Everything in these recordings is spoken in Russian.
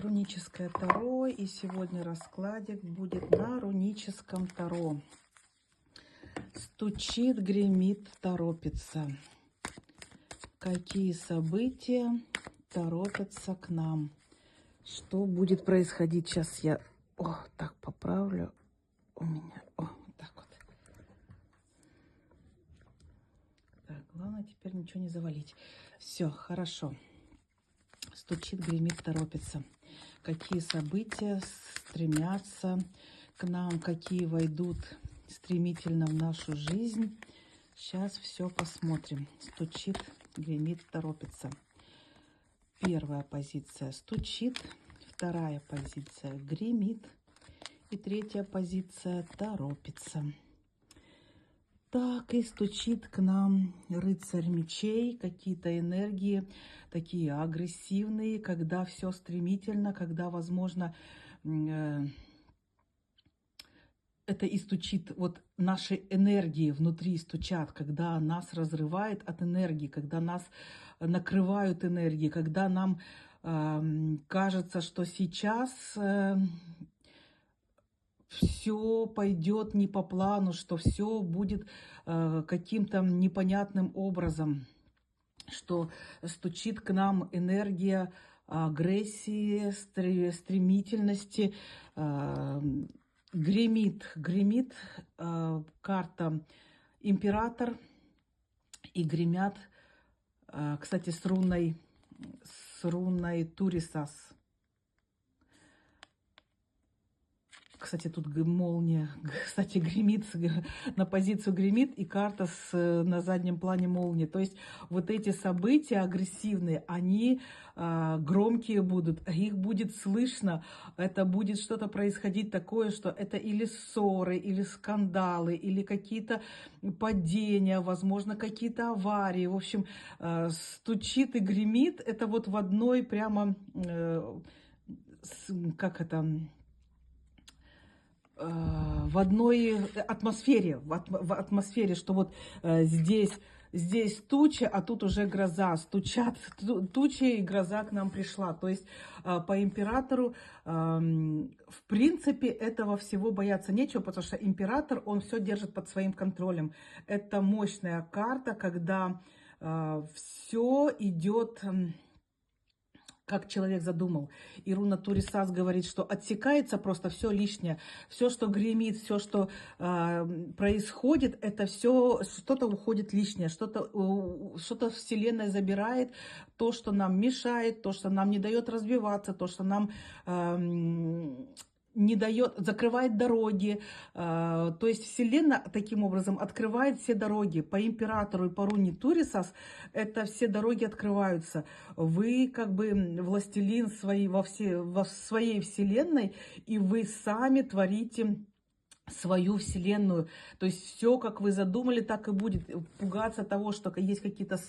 Так, руническое таро. И сегодня раскладик будет на руническом таро. Стучит, гремит, торопится. Какие события торопятся к нам? Что будет происходить? Сейчас я так поправлю. У меня вот так вот. Так, главное теперь ничего не завалить. Все, хорошо. Стучит, гремит, торопится. Какие события стремятся к нам, какие войдут стремительно в нашу жизнь. Сейчас все посмотрим. Стучит, гремит, торопится. Первая позиция стучит, вторая позиция гремит и третья позиция торопится. Так и стучит к нам рыцарь мечей, какие-то энергии такие агрессивные, когда все стремительно, когда, возможно, это и стучит, вот наши энергии внутри стучат, когда нас разрывает от энергии, когда нас накрывают энергии, когда нам кажется, что сейчас все пойдет не по плану, что все будет каким-то непонятным образом, что стучит к нам энергия агрессии, стремительности, гремит карта император и гремят, кстати, с руной Турисас. Кстати, тут молния, кстати, гремит, на позицию гремит, и карта на заднем плане молнии. То есть вот эти события агрессивные, они громкие будут, их будет слышно, это будет что-то происходить такое, что это или ссоры, или скандалы, или какие-то падения, возможно, какие-то аварии. В общем, стучит и гремит, это вот в одной прямо, в одной атмосфере, в атмосфере, что вот здесь тучи, а тут уже гроза, стучат тучи, и гроза к нам пришла. То есть по императору, в принципе, этого всего бояться нечего, потому что император, он все держит под своим контролем. Это мощная карта, когда все идет, как человек задумал. И руна Турисас говорит, что отсекается просто все лишнее. Все, что гремит, все, что происходит, это все, что-то уходит лишнее, что-то Вселенная забирает, то, что нам мешает, то, что нам не дает развиваться, то, что нам не дает, закрывает дороги. То есть Вселенная таким образом открывает все дороги. По императору и по руне Турисас это все дороги открываются. Вы как бы властелин во своей Вселенной, и вы сами творите свою Вселенную. То есть все, как вы задумали, так и будет. Пугаться того, что есть какие-то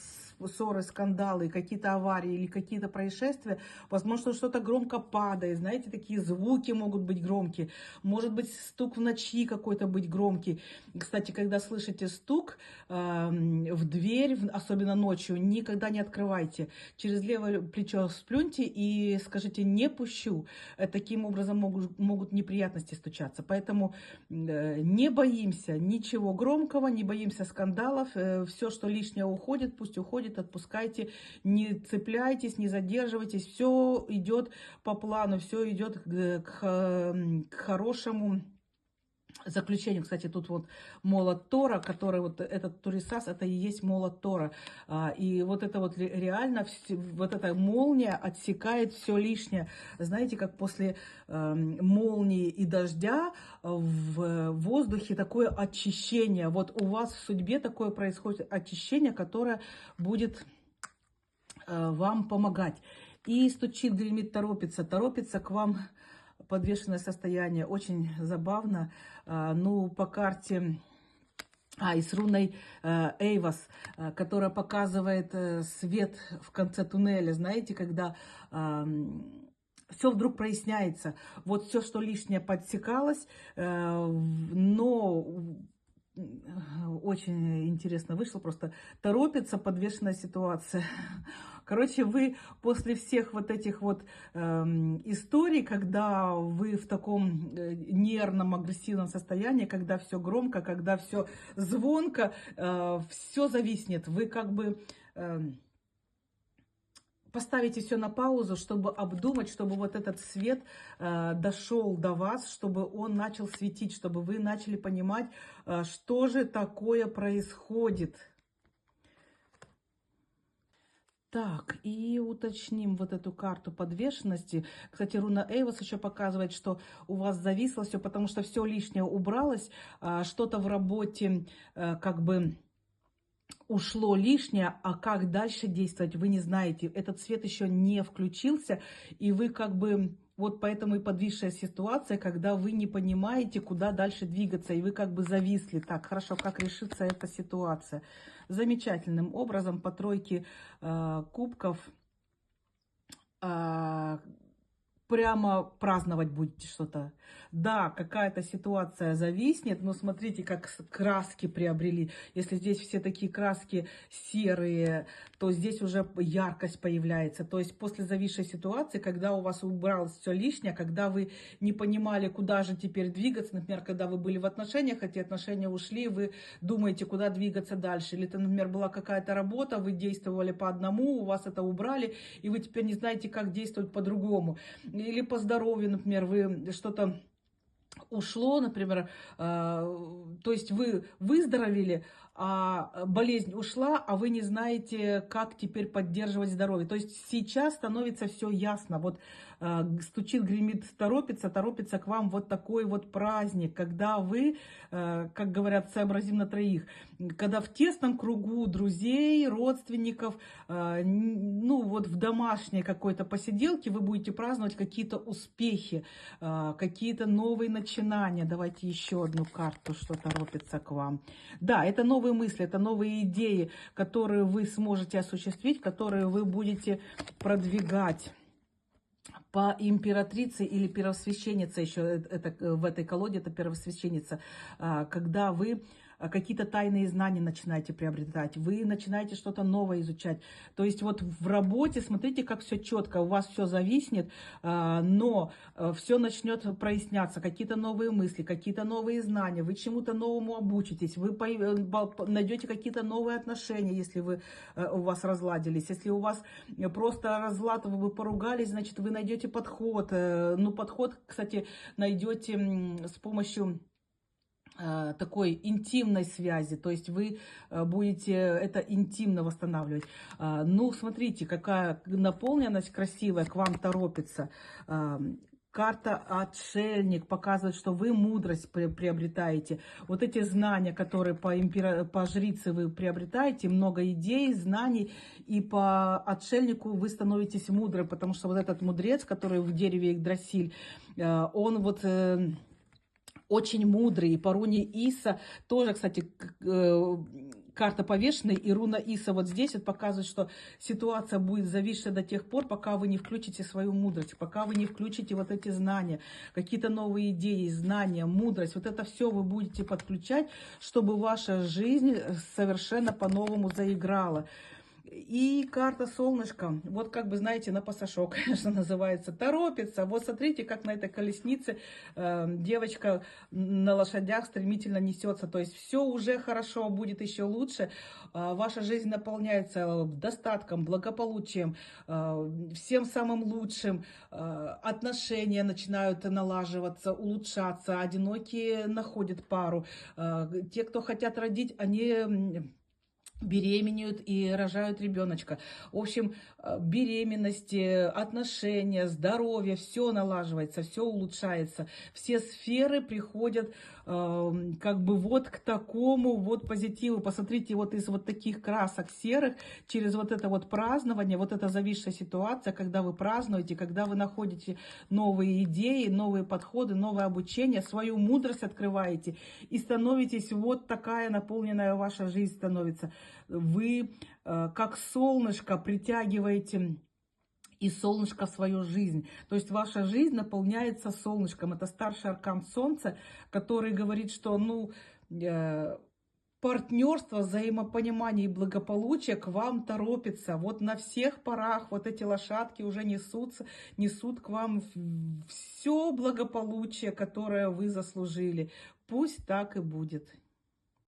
ссоры, скандалы, какие-то аварии или какие-то происшествия. Возможно, что-то громко падает. Знаете, такие звуки могут быть громкие. Может быть, стук в ночи какой-то быть громкий. Кстати, когда слышите стук в дверь, особенно ночью, никогда не открывайте. Через левое плечо сплюньте и скажите «не пущу». Таким образом могут неприятности стучаться. Поэтому не боимся ничего громкого, не боимся скандалов. Все, что лишнее уходит, пусть уходит, отпускайте. Не цепляйтесь, не задерживайтесь. Все идет по плану, все идет к хорошему заключению. Кстати, тут вот молот Тора, который вот этот Турисас, это и есть молот Тора. И вот это вот реально, вот эта молния отсекает все лишнее. Знаете, как после молнии и дождя в воздухе такое очищение. Вот у вас в судьбе такое происходит очищение, которое будет вам помогать. И стучит, гремит, торопится к вам. Подвешенное состояние, очень забавно. Ну, по карте, и с руной Эйвас, которая показывает свет в конце туннеля, знаете, когда все вдруг проясняется. Вот все, что лишнее подсекалось, но очень интересно вышло, просто торопится, подвешенная ситуация. Короче, вы после всех вот этих вот историй, когда вы в таком нервном, агрессивном состоянии, когда все громко, когда все звонко, все зависнет. Вы как бы поставите все на паузу, чтобы обдумать, чтобы вот этот свет дошел до вас, чтобы он начал светить, чтобы вы начали понимать, что же такое происходит. Так, и уточним вот эту карту подвешенности. Кстати, руна Эйвас еще показывает, что у вас зависло все, потому что все лишнее убралось, что-то в работе как бы ушло лишнее, а как дальше действовать, вы не знаете. Этот свет еще не включился, и вы как бы... Вот поэтому и подвисшая ситуация, когда вы не понимаете, куда дальше двигаться, и вы как бы зависли. Так, хорошо, как решится эта ситуация? Замечательным образом по тройке кубков прямо праздновать будете что-то. Да, какая-то ситуация зависнет, но смотрите, как краски приобрели. Если здесь все такие краски серые, то здесь уже яркость появляется. То есть после зависшей ситуации, когда у вас убралось все лишнее, когда вы не понимали, куда же теперь двигаться, например, когда вы были в отношениях, эти отношения ушли, вы думаете, куда двигаться дальше. Или это, например, была какая-то работа, вы действовали по одному, у вас это убрали, и вы теперь не знаете, как действовать по-другому. Или по здоровью, например, вы что-то ушло, например, то есть вы выздоровели, а болезнь ушла, а вы не знаете, как теперь поддерживать здоровье. То есть сейчас становится все ясно. Вот стучит, гремит, торопится к вам вот такой вот праздник, когда вы, как говорят, сообразим на троих, когда в тесном кругу друзей, родственников, ну вот в домашней какой-то посиделке вы будете праздновать какие-то успехи, какие-то новые начинания. Давайте еще одну карту, что торопится к вам. Да, это новые мысли, это новые идеи, которые вы сможете осуществить, которые вы будете продвигать. По императрице или первосвященнице, еще это, в этой колоде это первосвященница, когда вы какие-то тайные знания начинаете приобретать, вы начинаете что-то новое изучать. То есть вот в работе, смотрите, как все четко, у вас все зависнет, но все начнет проясняться, какие-то новые мысли, какие-то новые знания, вы чему-то новому обучитесь, вы найдете какие-то новые отношения, если у вас разладились, если у вас просто разлад, вы поругались, значит, вы найдете подход. Ну, подход, кстати, найдете с помощью такой интимной связи, то есть вы будете это интимно восстанавливать. Ну, смотрите, какая наполненность красивая к вам торопится. Карта отшельник показывает, что вы мудрость приобретаете. Вот эти знания, которые по жрице вы приобретаете, много идей, знаний, и по отшельнику вы становитесь мудрым, потому что вот этот мудрец, который в дереве Игдрасиль, он вот... очень мудрый, и по руне Иса тоже, кстати, карта повешенной, и руна Иса вот здесь вот показывает, что ситуация будет зависшая до тех пор, пока вы не включите свою мудрость, пока вы не включите вот эти знания, какие-то новые идеи, знания, мудрость, вот это все вы будете подключать, чтобы ваша жизнь совершенно по-новому заиграла. И карта солнышко, вот как бы, знаете, на пасашок, конечно, называется, торопится. Вот смотрите, как на этой колеснице девочка на лошадях стремительно несется. То есть все уже хорошо, будет еще лучше. Ваша жизнь наполняется достатком, благополучием, всем самым лучшим. Отношения начинают налаживаться, улучшаться. Одинокие находят пару. Те, кто хотят родить, они... беременеют и рожают ребеночка. В общем, беременности, отношения, здоровье, все налаживается, все улучшается. Все сферы приходят как бы вот к такому вот позитиву. Посмотрите, вот из вот таких красок серых, через вот это вот празднование, вот эта зависшая ситуация, когда вы празднуете, когда вы находите новые идеи, новые подходы, новое обучение, свою мудрость открываете и становитесь вот такая наполненная ваша жизнь становится. Вы как солнышко притягиваете и солнышко в свою жизнь. То есть ваша жизнь наполняется солнышком. Это старший аркан Солнца, который говорит, что партнерство, взаимопонимание и благополучие к вам торопится. Вот на всех парах вот эти лошадки уже несутся, несут к вам все благополучие, которое вы заслужили. Пусть так и будет.